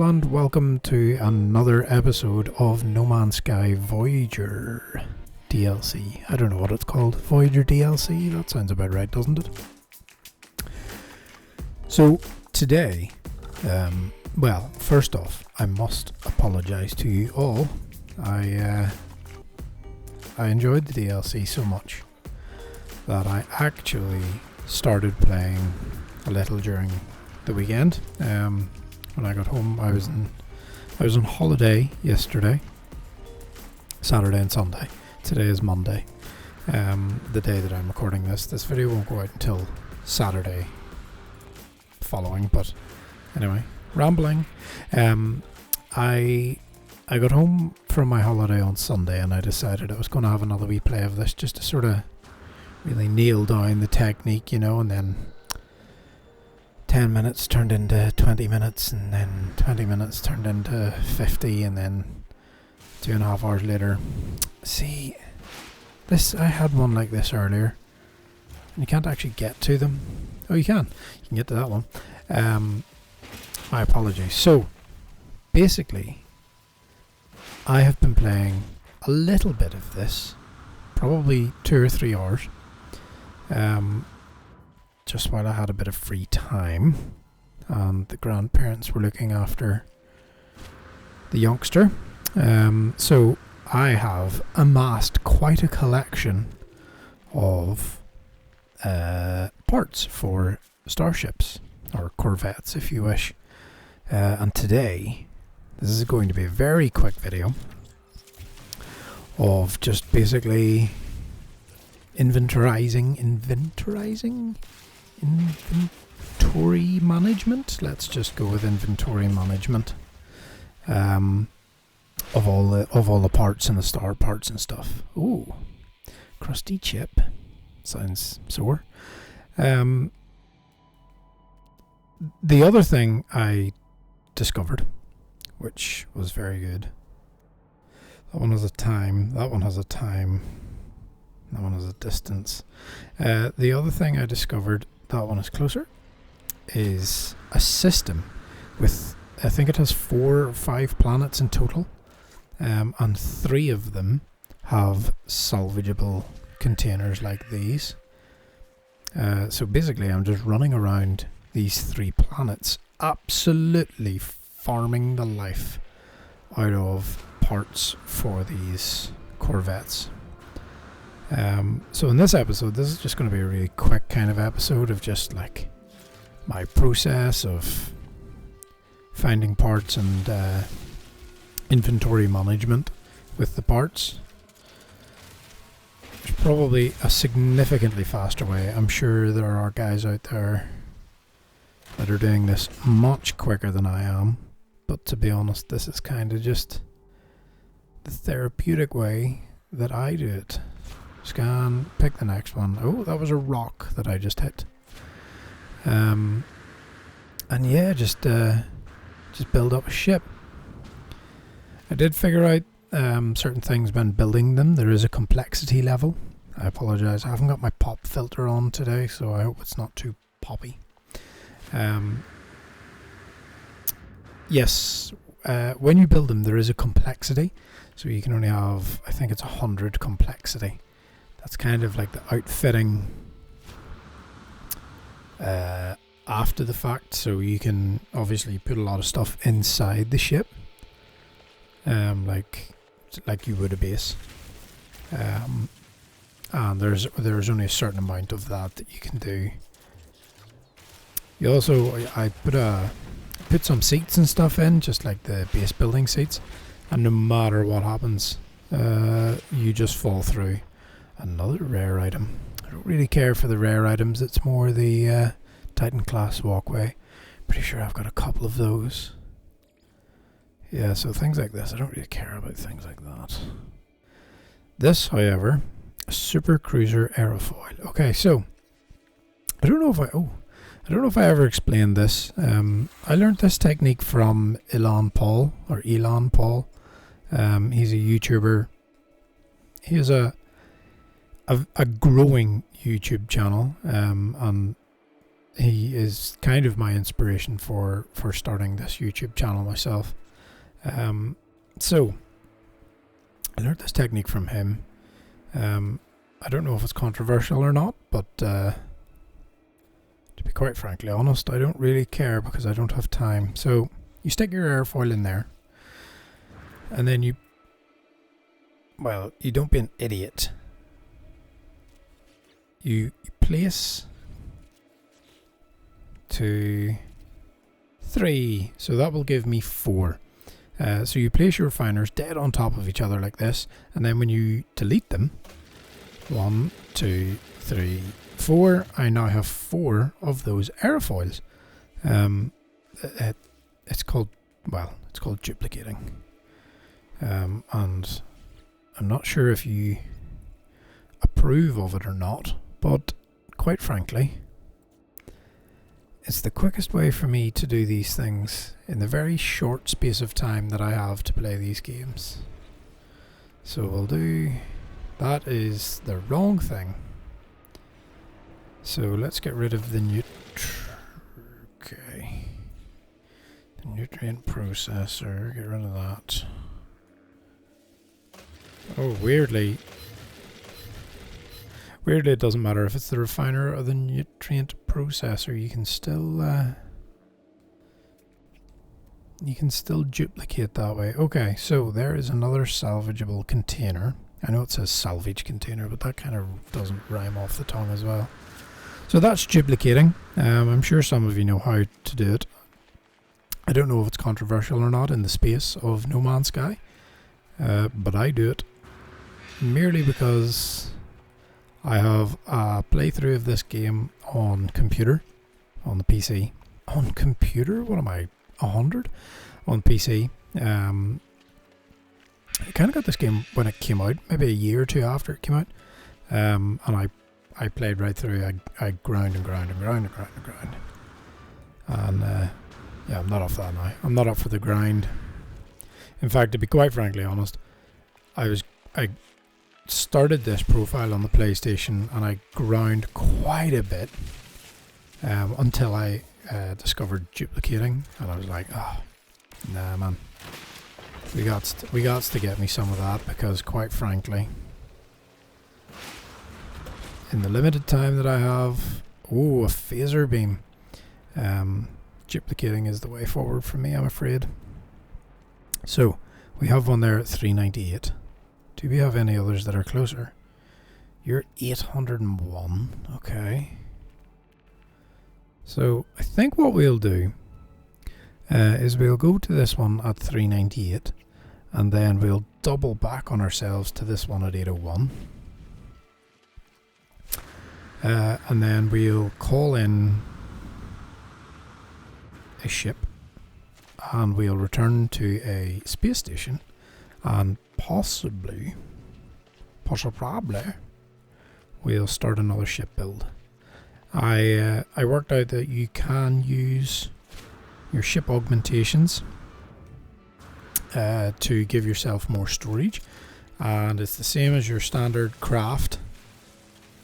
and welcome to another episode of No Man's Sky Voyager DLC. I don't know what it's called. Voyager DLC? That sounds about right, doesn't it? So, today, well, first off, I must apologise to you all. I enjoyed the DLC so much that I actually started playing a little during the weekend. When I got home, I was on holiday yesterday, Saturday and Sunday. Today is Monday, the day that I'm recording this. This video won't go out until Saturday following, but anyway, rambling. I got home from my holiday on Sunday and I decided I was going to have another wee play of this just to sort of really nail down the technique, you know, and then 10 minutes turned into 20 minutes, and then 20 minutes turned into 50, and then 2.5 hours later. See, this, I had one like this earlier, and you can't actually get to them. Oh, you can. You can get to that one. My apologies. So, basically, I have been playing a little bit of this, probably 2 or 3 hours, just while I had a bit of free time and the grandparents were looking after the youngster. So I have amassed quite a collection of parts for starships, or Corvettes if you wish. And today, this is going to be a very quick video of just basically inventory management. Let's just go with inventory management of all the parts and the star parts and stuff. Ooh, crusty chip. Sounds sore. The other thing I discovered, which was very good. That one has a time. That one has a time. That one has a distance. The other thing I discovered, that one is closer, is a system with, I think it has 4 or 5 planets in total, and 3 of them have salvageable containers like these. So basically I'm just running around these 3 planets, absolutely farming the life out of parts for these Corvettes. So in this episode, this is just going to be a really quick kind of episode of just like my process of finding parts and inventory management with the parts. There's probably a significantly faster way. I'm sure there are guys out there that are doing this much quicker than I am, but to be honest, this is kind of just the therapeutic way that I do it. Scan, pick the next one. Oh, that was a rock that I just hit. And yeah, just build up a ship. I did figure out certain things when building them. There is a complexity level. I apologise, I haven't got my pop filter on today, so I hope it's not too poppy. Yes, when you build them, there is a complexity. So you can only have, I think it's 100 complexity. That's kind of like the outfitting after the fact, so you can obviously put a lot of stuff inside the ship, like you would a base, and there's only a certain amount of that you can do. You also, I put some seats and stuff in, just like the base building seats, and no matter what happens, you just fall through. Another rare item. I don't really care for the rare items, it's more the Titan-class walkway. Pretty sure I've got a couple of those. Yeah, so things like this, I don't really care about things like that. This, however, a super cruiser aerofoil. Okay, so I don't know if I ever explained this. I learned this technique from Elon Paul. He's a YouTuber. He has a growing YouTube channel, and he is kind of my inspiration for starting this YouTube channel myself. So I learned this technique from him. I don't know if it's controversial or not, but to be quite frankly honest, I don't really care because I don't have time. So you stick your airfoil in there, and then you don't be an idiot. You place 2, 3, so that will give me 4. So you place your refiners dead on top of each other like this, and then when you delete them, 1, 2, 3, 4, I now have 4 of those airfoils. It's called duplicating, and I'm not sure if you approve of it or not, but quite frankly, it's the quickest way for me to do these things in the very short space of time that I have to play these games. So we'll do... That is the wrong thing. So let's get rid of the the nutrient processor, get rid of that. Oh, weirdly it doesn't matter if it's the refiner or the nutrient processor. You can still duplicate that way. Okay, so there is another salvageable container. I know it says salvage container, but that kind of doesn't rhyme off the tongue as well. So that's duplicating. I'm sure some of you know how to do it. I don't know if it's controversial or not in the space of No Man's Sky, but I do it merely because I have a playthrough of this game on computer, on the PC. On computer? What am I, 100? On PC. I kind of got this game when it came out, maybe a year or two after it came out. And I played right through. I ground. And yeah, I'm not off that now. I'm not up for the grind. In fact, to be quite frankly honest, I started this profile on the PlayStation and I ground quite a bit until I discovered duplicating, and I was like, oh, nah, man. We got to get me some of that, because quite frankly, in the limited time that I have, a phaser beam. Duplicating is the way forward for me, I'm afraid. So we have one there at 398. Do we have any others that are closer? You're 801. Okay. So I think what we'll do is we'll go to this one at 398, and then we'll double back on ourselves to this one at 801. And then we'll call in a ship, and we'll return to a space station, and possibly we'll start another ship build. I worked out that you can use your ship augmentations to give yourself more storage, and it's the same as your standard craft,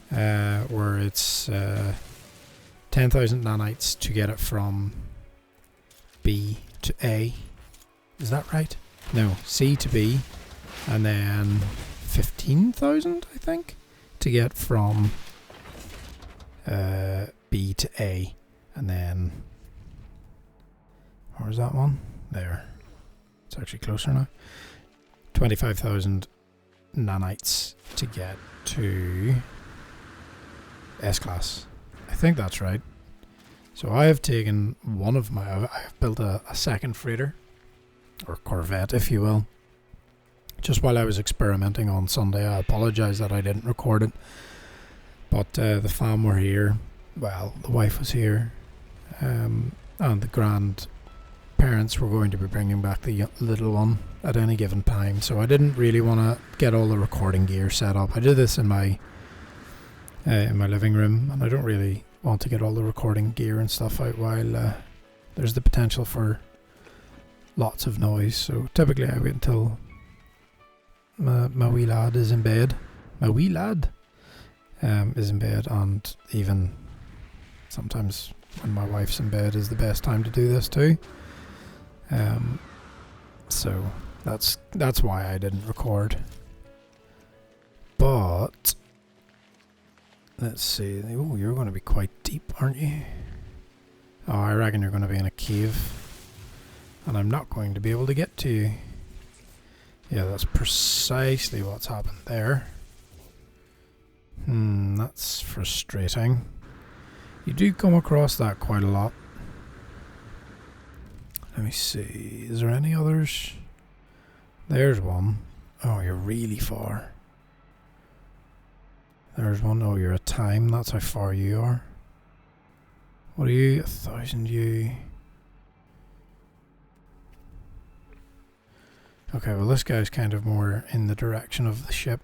where it's 10,000 nanites to get it from B to A. Is that right? No, C to B, and then 15,000, I think, to get from B to A, and then where's that one? There. It's actually closer now. 25,000 nanites to get to S-Class. I think that's right. So I have taken one of my... I have built a second freighter, or Corvette, if you will. Just while I was experimenting on Sunday. I apologise that I didn't record it. But the fam were here. Well, the wife was here. And the grandparents were going to be bringing back the little one at any given time. So I didn't really want to get all the recording gear set up. I did this in my living room, and I don't really want to get all the recording gear and stuff out while there's the potential for lots of noise. So typically I wait until my wee lad is in bed. My wee lad is in bed, and even sometimes when my wife's in bed is the best time to do this too. So that's why I didn't record. But let's see. Oh, you're going to be quite deep, aren't you? Oh, I reckon you're going to be in a cave, and I'm not going to be able to get to you. Yeah, that's precisely what's happened there. That's frustrating. You do come across that quite a lot. Let me see. Is there any others? There's one. Oh, you're really far. There's one. Oh, you're a time. That's how far you are. What are you? 1,000 U. Okay, well this guy's kind of more in the direction of the ship.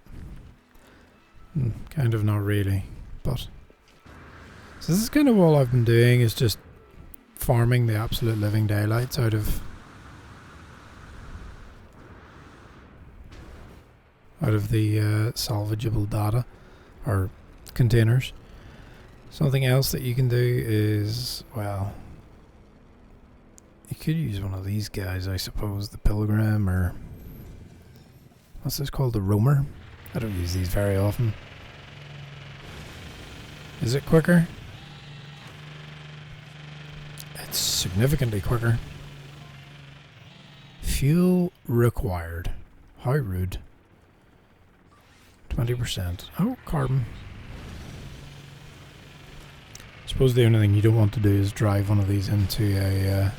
Kind of not really, but... So this is kind of all I've been doing, is just farming the absolute living daylights out of the salvageable data, or containers. Something else that you can do is, well, you could use one of these guys, I suppose, the Pilgrim, or what's this called, the Roamer? I don't use these very often. Is it quicker? It's significantly quicker. Fuel required. How rude. 20%. Oh, carbon. I suppose the only thing you don't want to do is drive one of these into a...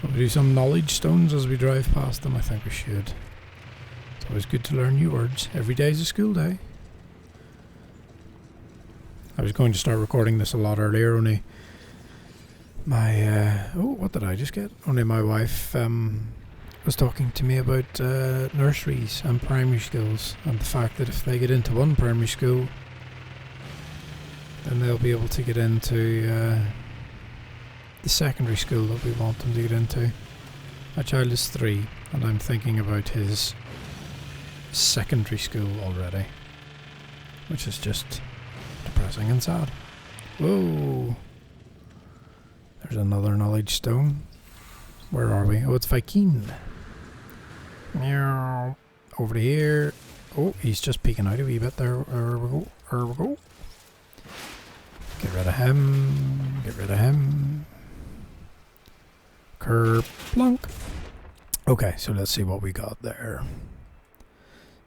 Will we do some knowledge stones as we drive past them? I think we should. It's always good to learn new words. Every day is a school day. I was going to start recording this a lot earlier, only my... oh, what did I just get? Only my wife was talking to me about nurseries and primary schools, and the fact that if they get into one primary school, then they'll be able to get into the secondary school that we want them to get into. My child is 3, and I'm thinking about his secondary school already, which is just depressing and sad. Whoa! There's another knowledge stone. Where are we? Oh, it's Viking. Meow. Over to here. Oh, he's just peeking out a wee bit there. There we go. There we go. Get rid of him. Get rid of him. Kerplunk. Okay, so let's see what we got there.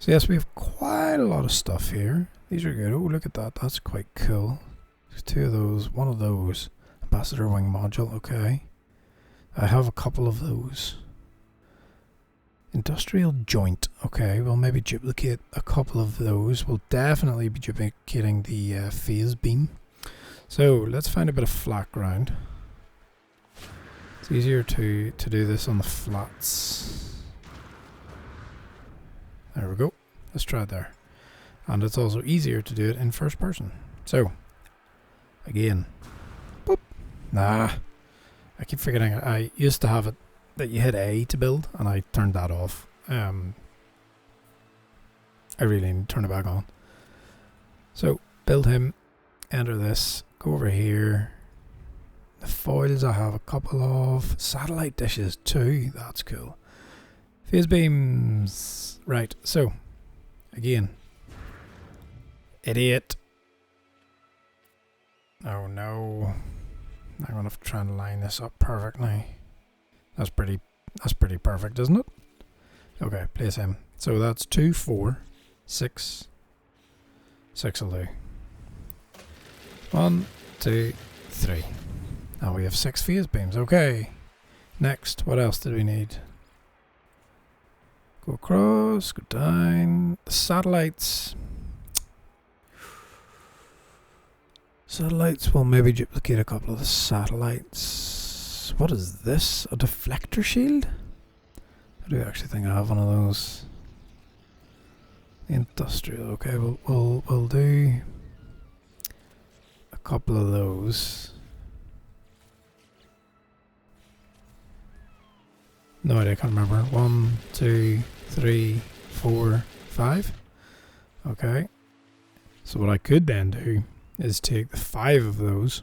So yes, we have quite a lot of stuff here. These are good. Oh, look at that. That's quite cool. There's 2 of those. 1 of those. Ambassador wing module. Okay. I have a couple of those. Industrial joint. Okay, we'll maybe duplicate a couple of those. We'll definitely be duplicating the phase beam. So let's find a bit of flat ground. It's easier to do this on the flats. There we go. Let's try it there. And it's also easier to do it in first person. So, again. Boop. Nah. I keep forgetting. I used to have it that you hit A to build, and I turned that off. I really need to turn it back on. So, build him. Enter this. Go over here. The foils I have a couple of. Satellite dishes too. That's cool. Phase beams. Right, so, again. Idiot. Oh no. I'm going to try and line this up perfectly. That's pretty perfect, isn't it? Okay, place him. So that's 2, 4, 6. 6 will do. 1, 2, 3. Now we have 6 phase beams. Okay. Next, what else did we need? Go across, go down. The satellites. Satellites, we'll maybe duplicate a couple of the satellites. What is this? A deflector shield? I do actually think I have one of those. The industrial, okay, we'll do a couple of those. No idea, I can't remember. 1, 2, 3, 4, 5. Okay. So what I could then do is take the 5 of those,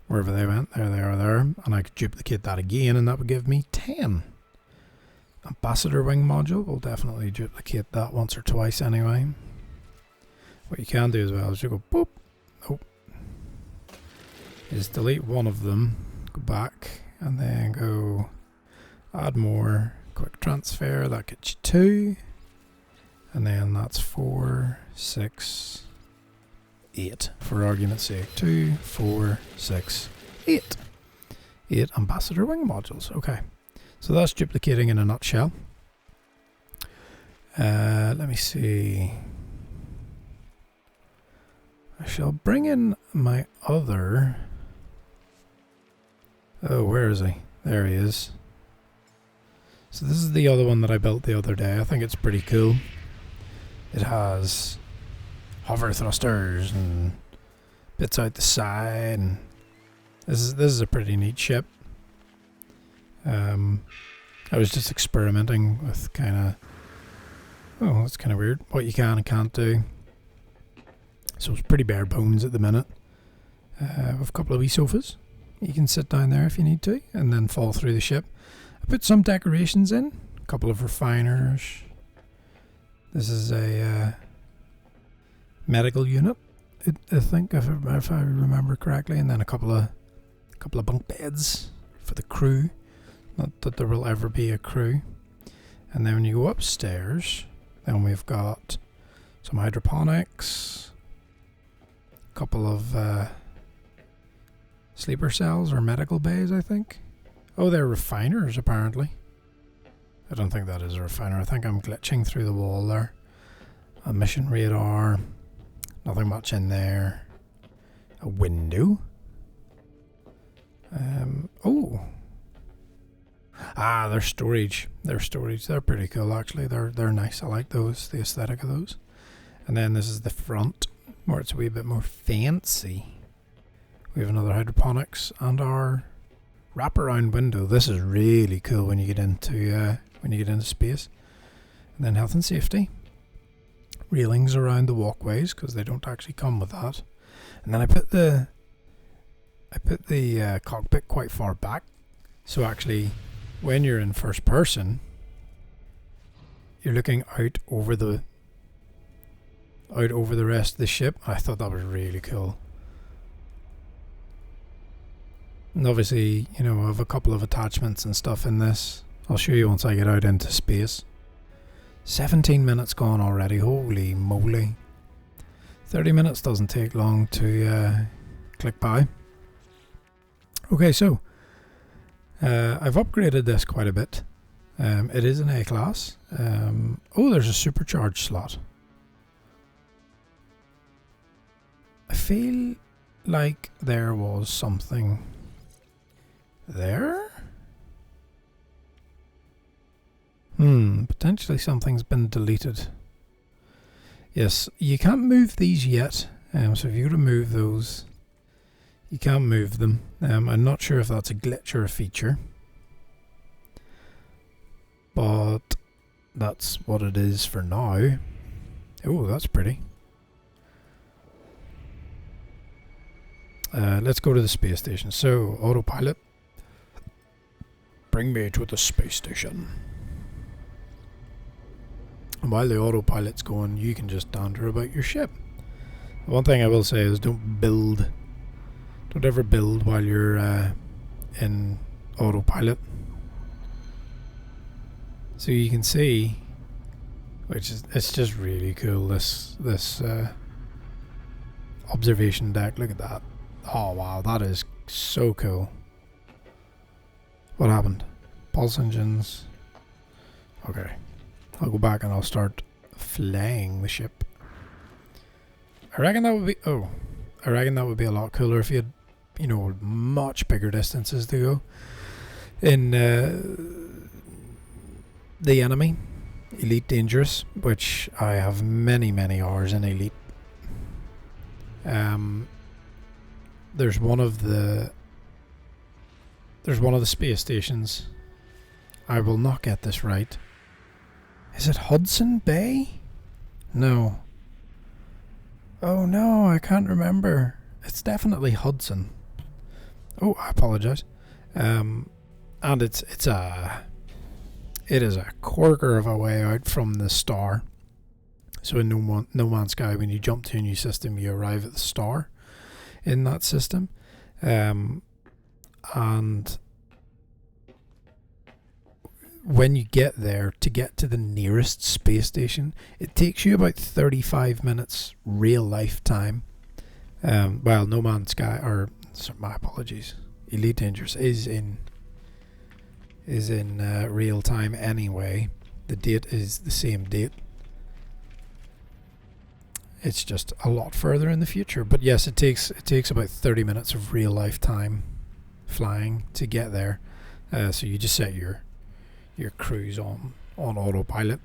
wherever they went, there they are there, and I could duplicate that again, and that would give me 10. Ambassador wing module, we'll definitely duplicate that once or twice anyway. What you can do as well is you go boop, oh, is delete one of them, go back, and then go add more, quick transfer, that gets you 2, and then that's 4, 6, 8, for argument's sake. 2, 4, 6, 8. 8 ambassador wing modules. Okay, so that's duplicating in a nutshell. Let me see. I shall bring in my other... Oh, where is he? There he is. So this is the other one that I built the other day. I think it's pretty cool. It has hover thrusters and bits out the side, and this is a pretty neat ship. I was just experimenting with kind of, oh, that's kind of weird, what you can and can't do. So it's pretty bare bones at the minute. With a couple of wee sofas. You can sit down there if you need to, and then fall through the ship. I put some decorations in, a couple of refiners. This is a medical unit, I think, if I remember correctly, and then a couple of bunk beds for the crew. Not that there will ever be a crew. And then when you go upstairs, then we've got some hydroponics, a couple of sleeper cells or medical bays, I think. Oh, they're refiners, apparently. I don't think that is a refiner. I think I'm glitching through the wall there. A mission radar. Nothing much in there. A window. Oh. Ah, they're storage. They're storage. They're pretty cool, actually. They're nice. I like those. The aesthetic of those. And then this is the front, where it's a wee bit more fancy. We have another hydroponics and our wraparound window. This is really cool when you get into space. And then health and safety. Railings around the walkways, because they don't actually come with that. And then I put the cockpit quite far back, so actually when you're in first person, you're looking out over the rest of the ship. I thought that was really cool. And obviously, you know, I have a couple of attachments and stuff in this. I'll show you once I get out into space. 17 minutes gone already, holy moly. 30 minutes doesn't take long to click by. Okay, so I've upgraded this quite a bit. It is an A-class. Oh, there's a supercharged slot. I feel like there was something there? Potentially something's been deleted. Yes, you can't move these yet. So if you go to move those, you can't move them. I'm not sure if that's a glitch or a feature, but that's what it is for now. Oh, that's pretty. Let's go to the space station. So, autopilot, bring me to the space station. And while the autopilot's going, you can just dander about your ship. One thing I will say is don't ever build while you're in autopilot. So you can see, it's just really cool, this observation deck. Look at that. Oh wow, that is so cool. What happened? Pulse engines. Okay. I'll go back and I'll start flying the ship. I reckon that would be a lot cooler if you had, you know, much bigger distances to go. In the enemy, Elite Dangerous, which I have many hours in Elite. There's one of the space stations. I will not get this right. Is it Hudson Bay? No. Oh no, I can't remember. It's definitely Hudson. Oh, I apologize. And it is a quarter of a way out from the star. So in No Man's Sky, when you jump to a new system, you arrive at the star in that system. And when you get there, to get to the nearest space station, it takes you about 35 minutes real life time. Well, No Man's Sky, or sorry, my apologies, Elite Dangerous is in real time anyway. The date is the same date. It's just a lot further in the future. But yes, it takes about 30 minutes of real life time flying to get there. So you just set your cruise on autopilot.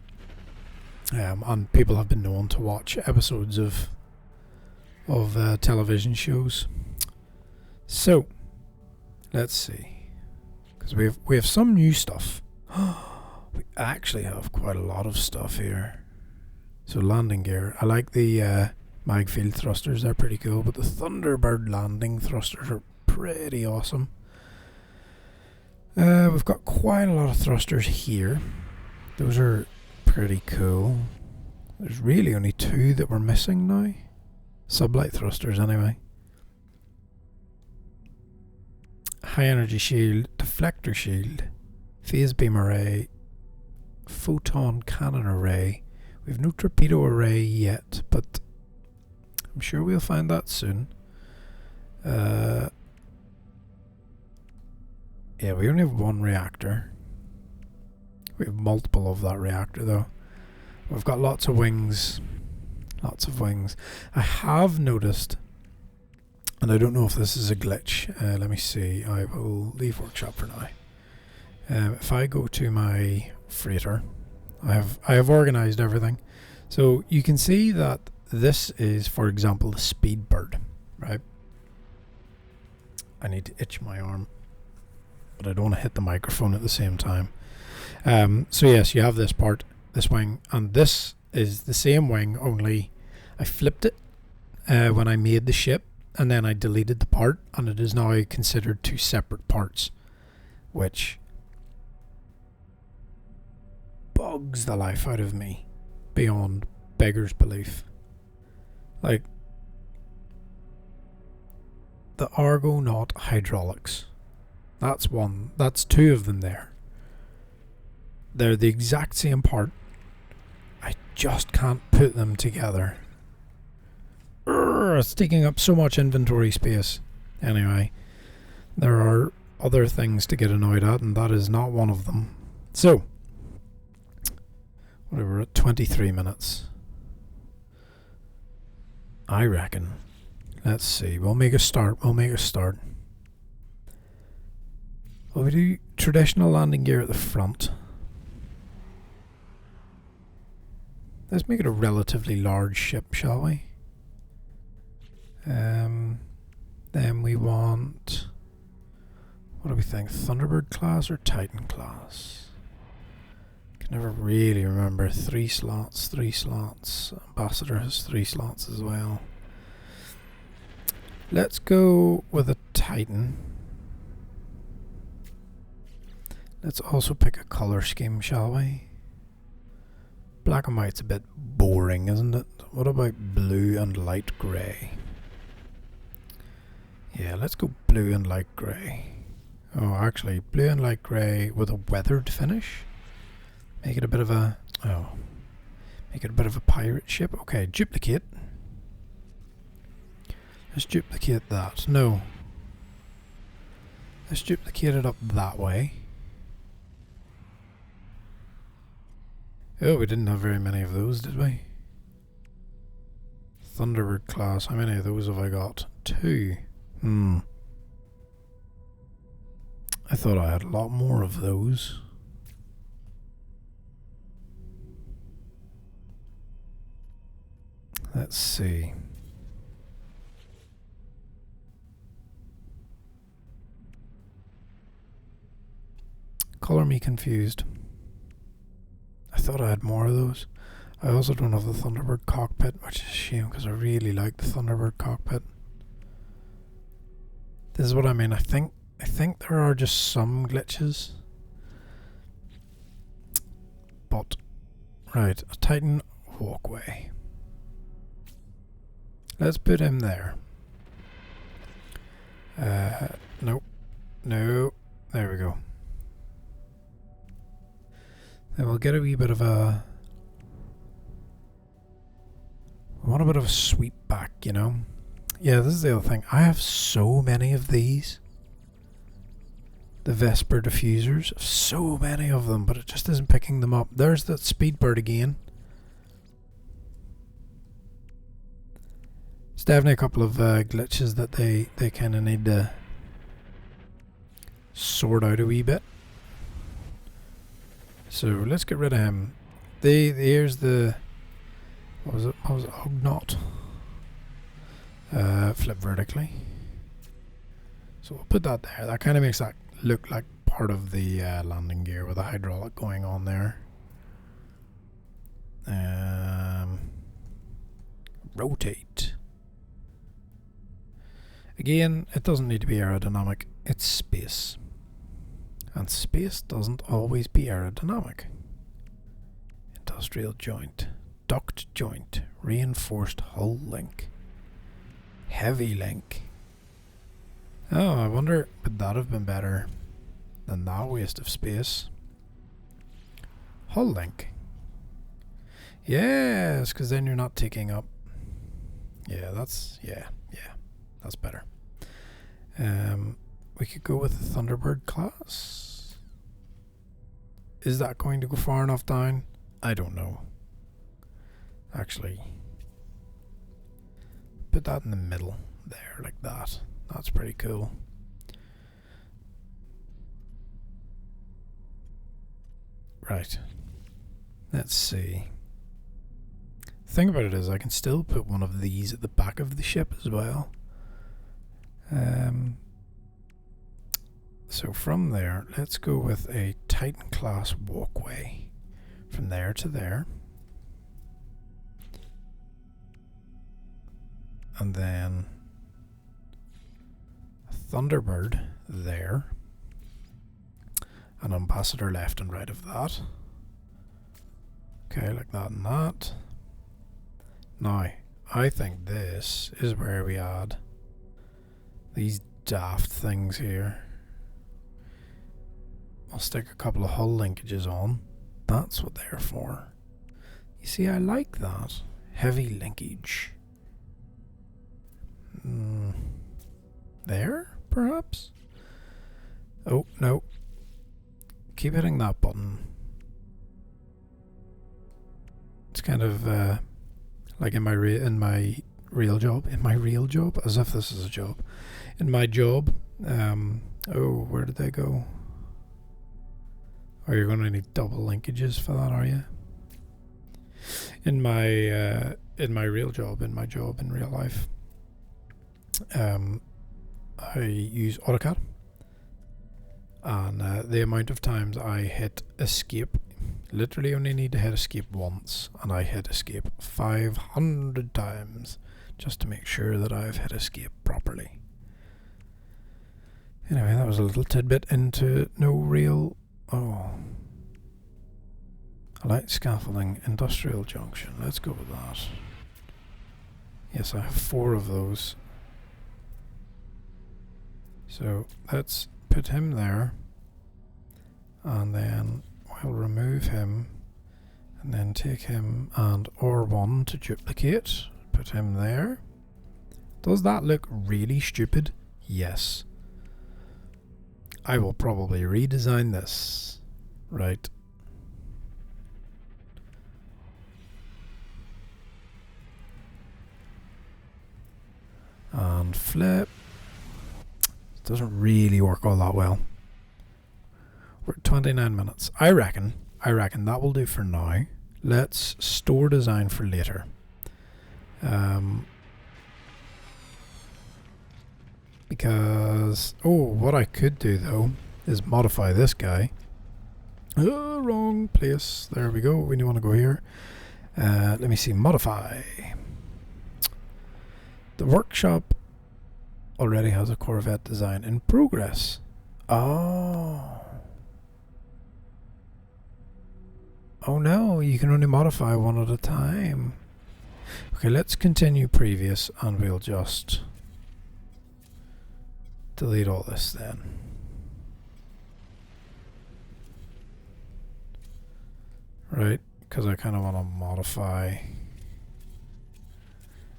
And people have been known to watch episodes of television shows. So let's see, because we have some new stuff. We actually have quite a lot of stuff here. So landing gear. I like the mag field thrusters. They're pretty cool. But the Thunderbird landing thrusters are pretty awesome. We've got quite a lot of thrusters here. Those are pretty cool. There's really only 2 that we're missing now. Sublight thrusters anyway. High energy shield, deflector shield, phase beam array, photon cannon array. We've no torpedo array yet, but I'm sure we'll find that soon. Yeah, we only have 1 reactor. We have multiple of that reactor though. We've got lots of wings. Lots of wings. I have noticed, and I don't know if this is a glitch. Let me see. I will leave workshop for now. If I go to my freighter, I have organized everything. So you can see that this is, for example, the Speedbird, right? I need to itch my arm, but I don't want to hit the microphone at the same time. So yes, you have this part, this wing, and this is the same wing, only I flipped it when I made the ship, and then I deleted the part, and it is now considered 2 separate parts, which bugs the life out of me beyond beggar's belief. Like the Argonaut hydraulics, that's 2 of them there. They're the exact same part. I just can't put them together. It's taking up so much inventory space. Anyway, there are other things to get annoyed at, and that is not one of them. So, we're at 23 minutes. I reckon. Let's see. We'll make a start. Will we do traditional landing gear at the front? Let's make it a relatively large ship, shall we? Then we want, what do we think? Thunderbird class or Titan class? Can never really remember. 3 slots. Ambassador has 3 slots as well. Let's go with a Titan. Let's also pick a color scheme, shall we? Black and white's a bit boring, isn't it? What about blue and light grey? Yeah, let's go blue and light grey. Oh, actually, blue and light grey with a weathered finish. Make it a bit of a pirate ship. Okay, duplicate. Let's duplicate that. No. Let's duplicate it up that way. Oh, we didn't have very many of those, did we? Thunderbird class. How many of those have I got? 2. I thought I had a lot more of those. Let's see. Color me confused. I thought I had more of those. I also don't have the Thunderbird cockpit, which is a shame because I really like the Thunderbird cockpit. This is what I mean. I think there are just some glitches. But right, a Titan walkway. Let's put him there. Nope. No. There we go. Then we'll get a wee bit of a... I want a bit of a sweep back, you know? Yeah, this is the other thing. I have so many of these. The Vesper diffusers. So many of them, but it just isn't picking them up. There's that Speedbird again. It's definitely a couple of glitches that they kind of need to sort out a wee bit. So let's get rid of him. Here's the... What was it? Ugnaught. Flip vertically. So we'll put that there. That kind of makes that look like part of the landing gear with a hydraulic going on there. Rotate. Again, it doesn't need to be aerodynamic. It's space. And space doesn't always be aerodynamic. Industrial joint. Duct joint. Reinforced hull link. Heavy link. Oh, I wonder, would that have been better than that waste of space? Hull link. Yes, because then you're not taking up. Yeah, that's that's better. We could go with the Thunderbird class. Is that going to go far enough down? I don't know. Actually, put that in the middle there, like that. That's pretty cool. Right. Let's see. The thing about it is I can still put one of these at the back of the ship as well. So from there, let's go with a Titan class walkway from there to there. And then a Thunderbird there. An ambassador left and right of that. Okay, like that and that. Now, I think this is where we add these daft things here. I'll stick a couple of hull linkages on. That's what they're for. You see, I like that. Heavy linkage. There, perhaps? Oh, no. Keep hitting that button. It's kind of like in my real job, as if this is a job. In my job, oh, where did they go? Oh, you're going to need double linkages for that, are you? In my real job, in real life, I use AutoCAD, and the amount of times I hit escape, literally only need to hit escape once, and I hit escape 500 times just to make sure that I've hit escape properly. Anyway, that was a little tidbit into no real... Oh. Light scaffolding, industrial junction. Let's go with that. Yes, I have 4 of those. So let's put him there. And then we'll remove him. And then take him and R1 to duplicate. Put him there. Does that look really stupid? Yes. I will probably redesign this. Right. And flip. It doesn't really work all that well. We're at 29 minutes. I reckon that will do for now. Let's store design for later. Because, what I could do though is modify this guy. Wrong place. There we go. We want to go here. Let me see. Modify. The workshop already has a Corvette design in progress. Oh. Oh no, you can only modify one at a time. Okay, let's continue previous and we'll just delete all this then. Right, because I kind of want to modify.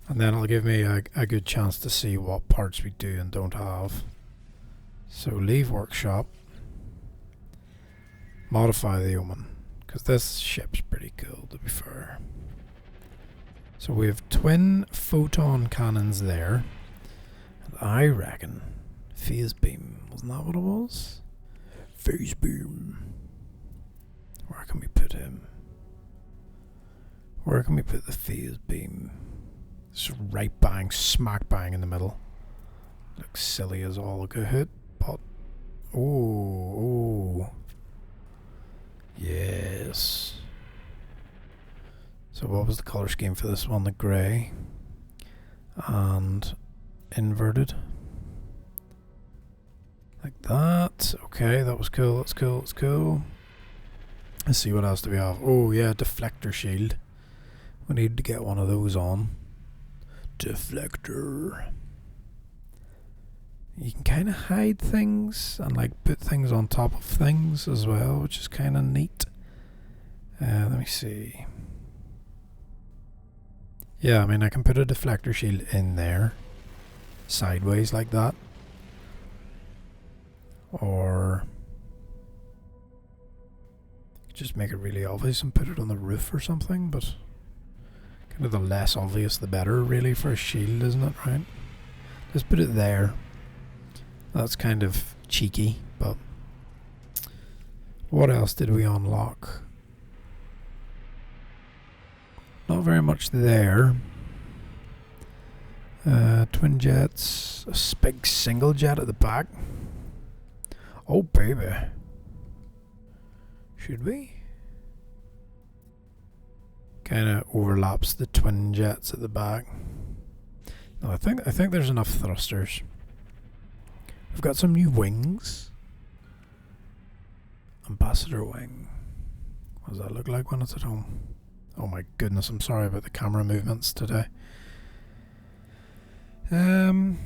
And then it'll give me a good chance to see what parts we do and don't have. So leave workshop. Modify the Omen. Because this ship's pretty cool, to be fair. So we have twin photon cannons there. And I reckon phase beam. Wasn't that what it was? Phase beam. Where can we put him? Where can we put the phase beam? It's right bang, smack bang in the middle. Looks silly as all good, but oh, yes. So what was the color scheme for this one? The grey and inverted, like that. Okay, that was cool. That's cool. That's cool. Let's see what else do we have. Oh yeah, deflector shield. We need to get one of those on. Deflector. You can kind of hide things and like put things on top of things as well, which is kind of neat. Let me see. Yeah, I mean I can put a deflector shield in there sideways like that, or just make it really obvious and put it on the roof or something, but kind of the less obvious the better really for a shield, isn't it, right? Just put it there. That's kind of cheeky, but what else did we unlock? Not very much there. Twin jets, a big single jet at the back. Oh baby. Should we? Kind of overlaps the twin jets at the back. No, I think there's enough thrusters. We've got some new wings. Ambassador wing. What does that look like when it's at home? Oh my goodness, I'm sorry about the camera movements today. Can't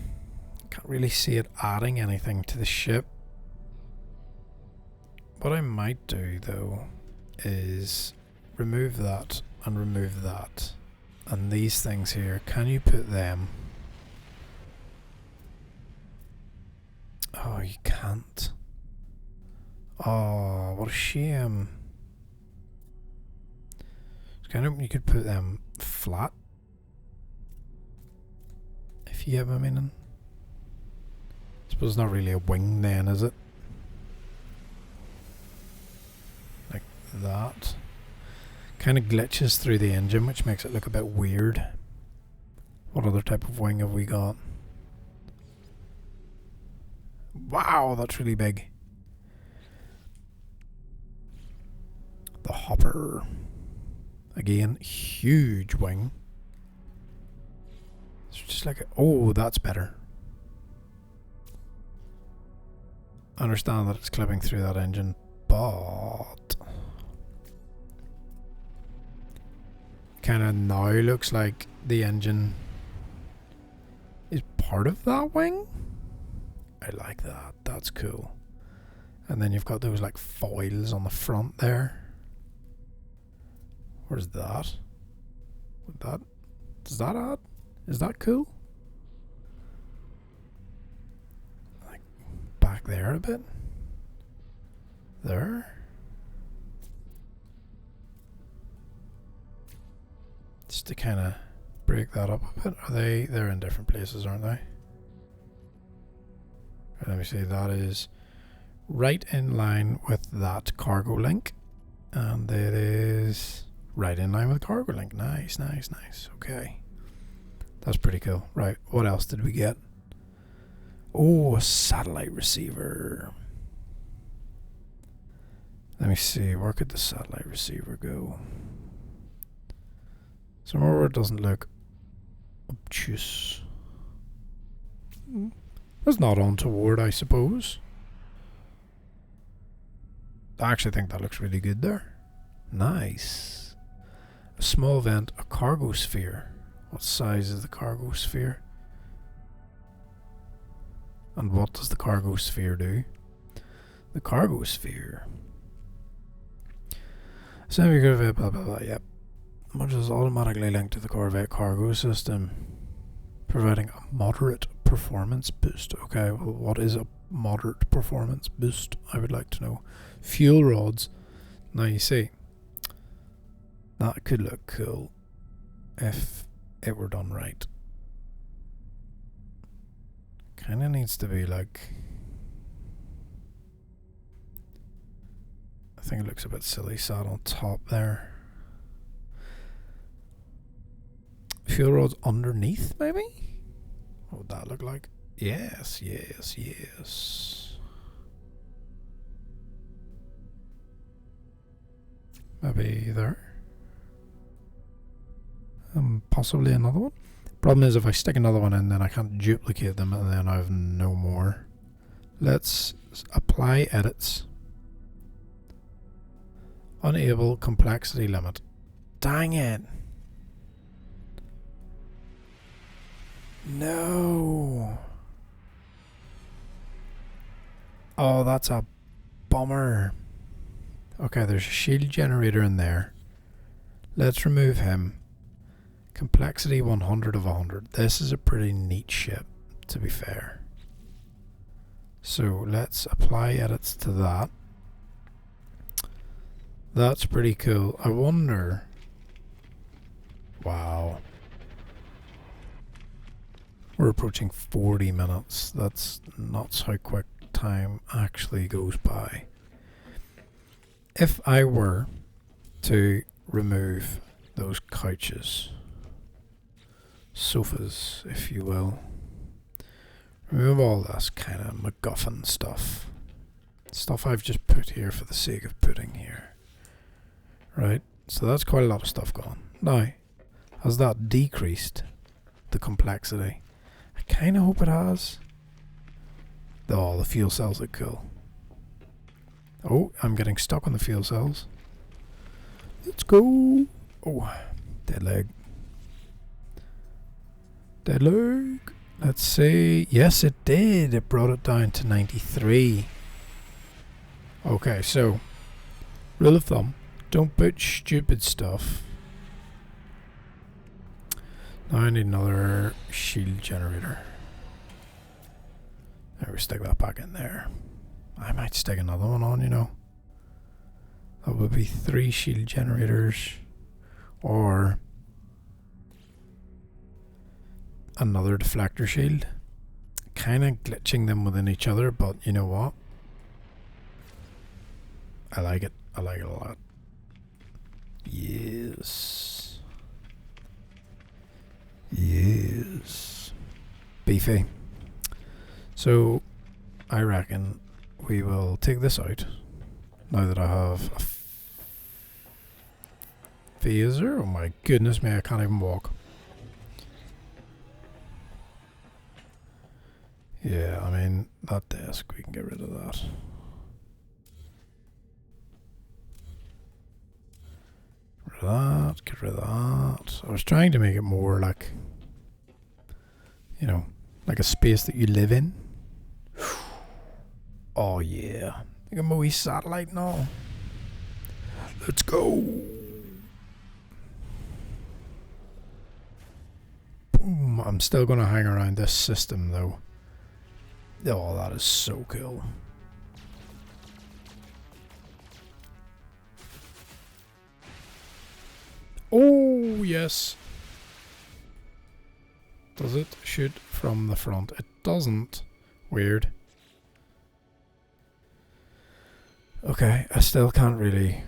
really see it adding anything to the ship. What I might do though is remove that and remove that. And these things here, can you put them? Oh, you can't. Oh, what a shame. Kind of, you could put them flat, if you get my meaning. I suppose it's not really a wing then, is it? Like that. Kind of glitches through the engine, which makes it look a bit weird. What other type of wing have we got? Wow, that's really big. The hopper. Again, huge wing. It's just like, oh, that's better. I understand that it's clipping through that engine, but kind of now looks like the engine is part of that wing. I like that. That's cool. And then you've got those like foils on the front there. Where's that? Does that add? Is that cool? Like back there a bit. There. Just to kind of break that up a bit. They're in different places, aren't they? Let me see, that is right in line with that cargo link. And it is right in line with cargo link. Nice, nice, nice. Okay. That's pretty cool. Right, what else did we get? Oh, a satellite receiver. Let me see, where could the satellite receiver go? Somewhere where it doesn't look obtuse. That's not untoward, I suppose. I actually think that looks really good there. Nice. A small vent, a cargo sphere. What size is the cargo sphere? And what does the cargo sphere do? The cargo sphere. Semi-Corvette, blah blah blah, yep. Modules automatically linked to the Corvette cargo system, providing a moderate performance boost. Okay, well, what is a moderate performance boost? I would like to know. Fuel rods. Now you see, that could look cool if it were done right. Kinda needs to be like, I think it looks a bit silly sat on top there. Fuel rods underneath, maybe? What would that look like? Yes, yes, yes. Maybe there. Possibly another one. Problem is, if I stick another one in, then I can't duplicate them, and then I have no more. Let's apply edits. Unable complexity limit. Dang it. No. Oh, that's a bummer. Okay, there's a shield generator in there. Let's remove him. Complexity 100 of 100. This is a pretty neat ship, to be fair. So let's apply edits to that. That's pretty cool. I wonder. Wow. We're approaching 40 minutes. That's nuts how quick time actually goes by. If I were to remove those couches, sofas, if you will, remove all this kind of MacGuffin stuff. Stuff I've just put here for the sake of putting here. Right? So that's quite a lot of stuff gone. Now, has that decreased the complexity? I kind of hope it has. Oh, the fuel cells look cool. Oh, I'm getting stuck on the fuel cells. Let's go. Oh, dead leg. Dead leg. Let's see. Yes, it did. It brought it down to 93. Okay, so rule of thumb, don't put stupid stuff. Now I need another shield generator. There, we stick that back in there. I might stick another one on, you know. That would be 3 shield generators, or another deflector shield. Kind of glitching them within each other, but you know what? I like it. I like it a lot. Yes. Yes. Beefy. So, I reckon we will take this out now that I have a phaser. Oh my goodness me, I can't even walk. Yeah, I mean, that desk, we can get rid of that. Get rid of that, get rid of that. I was trying to make it more like, you know, like a space that you live in. Oh yeah, like a movie satellite now. Let's go. Boom. I'm still gonna hang around this system though. Oh, that is so cool. Oh yes. Does it shoot from the front? It doesn't. Weird. Okay, I still can't really...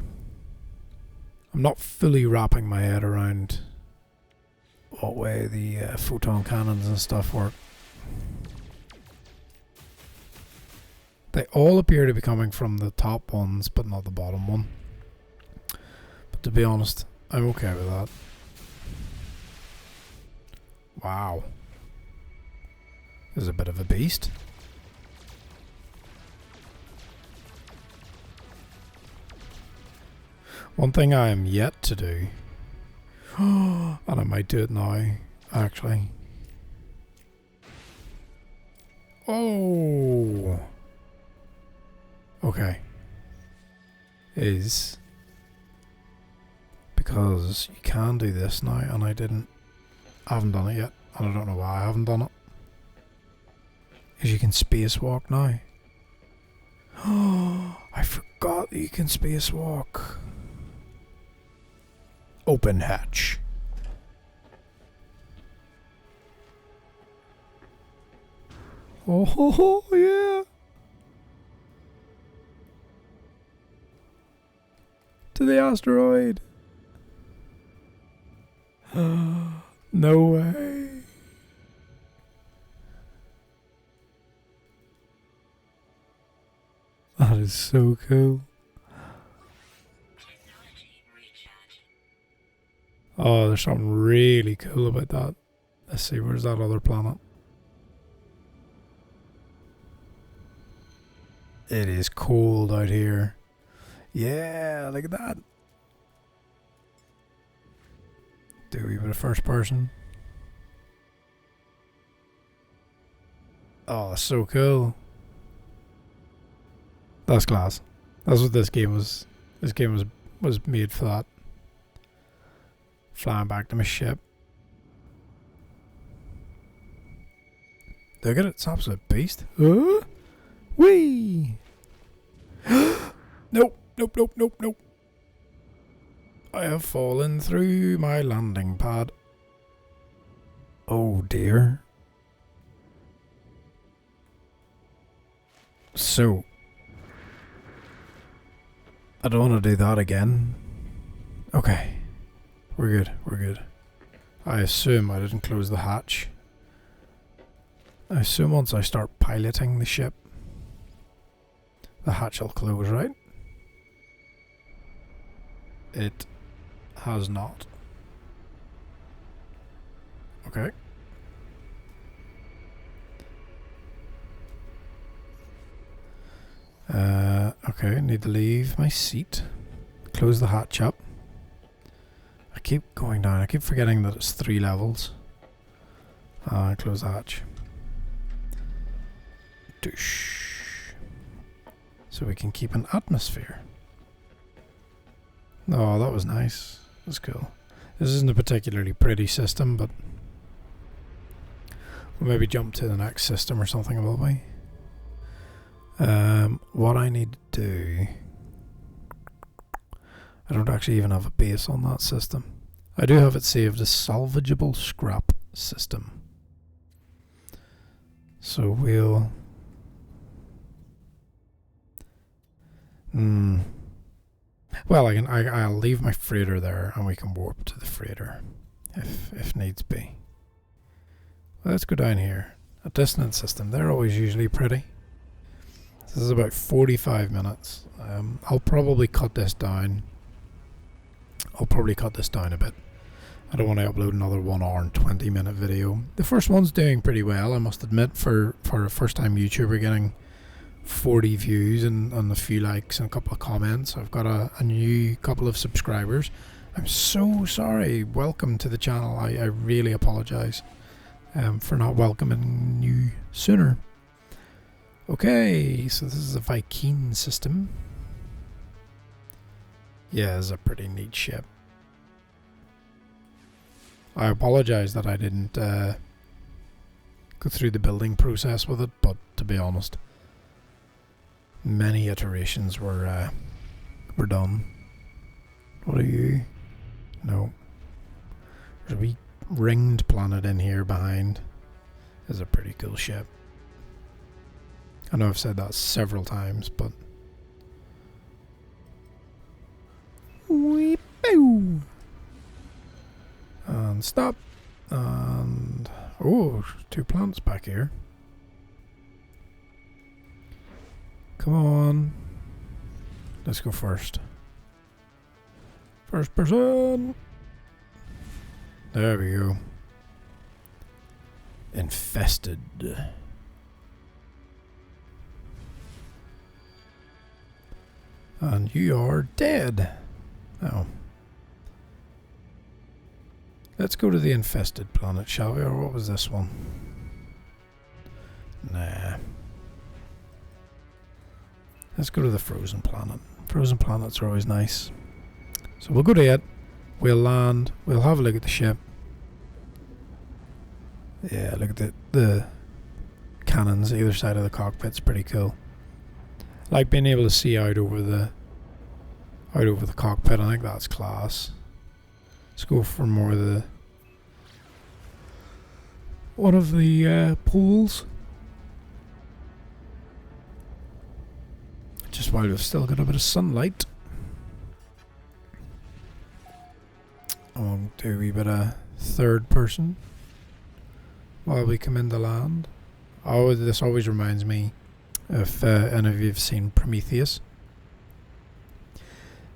I'm not fully wrapping my head around what way the photon cannons and stuff work. They all appear to be coming from the top ones, but not the bottom one. But to be honest, I'm okay with that. Wow. This is a bit of a beast. One thing I am yet to do, and I might do it now, actually. Oh! Okay. Is because you can do this now, and I haven't done it yet, and I don't know why I haven't done it. Is you can spacewalk now. Oh, I forgot that you can spacewalk. Open hatch. Oh, yeah. To the asteroid. No way. That is so cool. Oh, there's something really cool about that. Let's see, where's that other planet? It is cold out here. Yeah, look at that. Do we with a first person? Oh, that's so cool. That's class. That's what this game was. This game was made for that. Flying back to my ship. Look at it, it's an absolute beast. Whee! Nope, nope, nope, nope, nope. I have fallen through my landing pad. Oh dear. So, I don't want to do that again. Okay. We're good, we're good. I assume I didn't close the hatch. I assume once I start piloting the ship, the hatch will close, right? It has not. Okay. Okay, need to leave my seat. Close the hatch up. I keep going down. I keep forgetting that it's 3 levels. Close the hatch. Doosh. So we can keep an atmosphere. Oh, that was nice. That's cool. This isn't a particularly pretty system, but we'll maybe jump to the next system or something, will we? What I need to do... I don't actually even have a base on that system. I do have it saved as salvageable scrap system. So we'll... Well, I'll leave my freighter there and we can warp to the freighter if needs be. Well, let's go down here. A dissonance system, they're always usually pretty. This is about 45 minutes. I'll probably cut this down. I'll probably cut this down a bit. I don't want to upload another 1 hour and 20 minute video. The first one's doing pretty well, I must admit, for a first time YouTuber getting 40 views and a few likes and a couple of comments. I've got a new couple of subscribers. I'm so sorry. Welcome to the channel. I really apologize for not welcoming you sooner. Okay, so this is a Viking system. Yeah, it's a pretty neat ship. I apologize that I didn't go through the building process with it, but to be honest, many iterations were done. What are you? No. There's a wee ringed planet in here behind. This is a pretty cool ship. I know I've said that several times, but... Weep-oo! And stop. And... oh, 2 planets back here. Come on. Let's go first. First person. There we go. Infested. And you are dead. Oh. Let's go to the infested planet, shall we? Or what was this one? Nah. Let's go to the frozen planet. Frozen planets are always nice. So we'll go to it. We'll land. We'll have a look at the ship. Yeah, look at the cannons either side of the cockpit's pretty cool. Like being able to see out over the cockpit. I think that's class. Let's go for more of one of the pools. Just while we've still got a bit of sunlight. I'll do a wee bit of third person while we come into land. Oh, this always reminds me if any of you have seen Prometheus.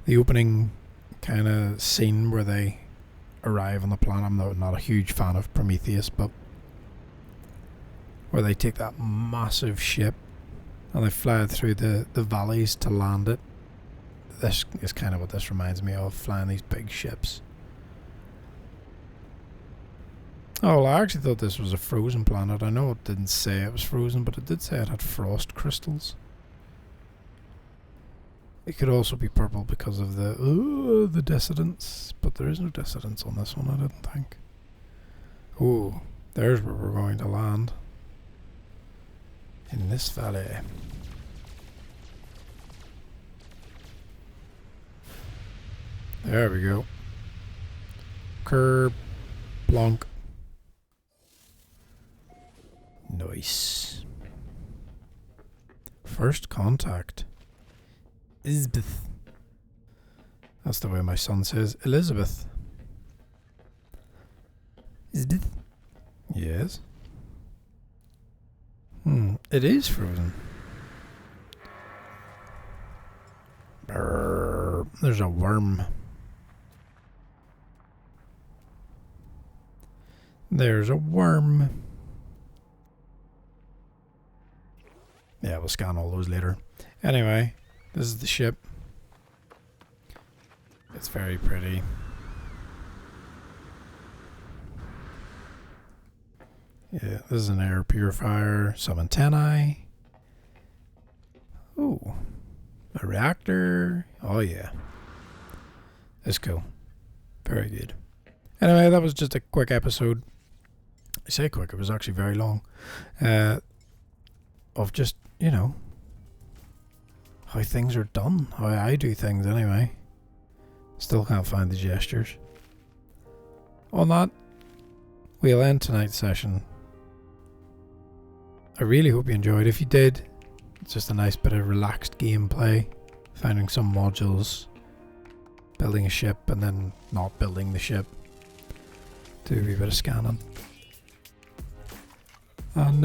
The opening kind of scene where they arrive on the planet. I'm not a huge fan of Prometheus, but where they take that massive ship and they fly it through the valleys to land it. This is kind of what this reminds me of, flying these big ships. Oh, well, I actually thought this was a frozen planet. I know it didn't say it was frozen, but it did say it had frost crystals. It could also be purple because of the dissidents, but there is no dissidents on this one, I didn't think. Oh, there's where we're going to land. In this valley. There we go. Curb. Plonk. Nice. First contact. Elizabeth. That's the way my son says Elizabeth. Elizabeth? Yes. It is frozen. Brrr, there's a worm. There's a worm. Yeah, we'll scan all those later. Anyway, this is the ship. It's very pretty. Yeah, this is an air purifier, some antennae. Ooh, a reactor. Oh yeah, it's cool. Very good. Anyway, that was just a quick episode. I say quick, it was actually very long. Of just, you know, how things are done. How I do things anyway. Still can't find the gestures. On that, we'll end tonight's session. I really hope you enjoyed. If you did, it's just a nice bit of relaxed gameplay. Finding some modules. Building a ship and then not building the ship. Do a wee bit of scanning. And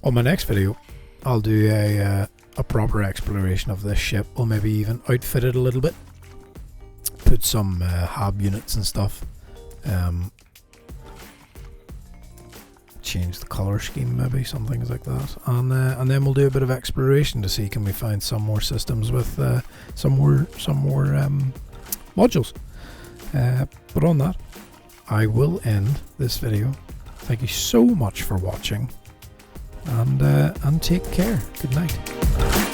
on my next video, I'll do a proper exploration of this ship. Or maybe even outfit it a little bit. Put some hab units and stuff. Change the color scheme, maybe some things like that, and then we'll do a bit of exploration to see can we find some more systems with some more modules. But on that, I will end this video. Thank you so much for watching, and take care. Good night.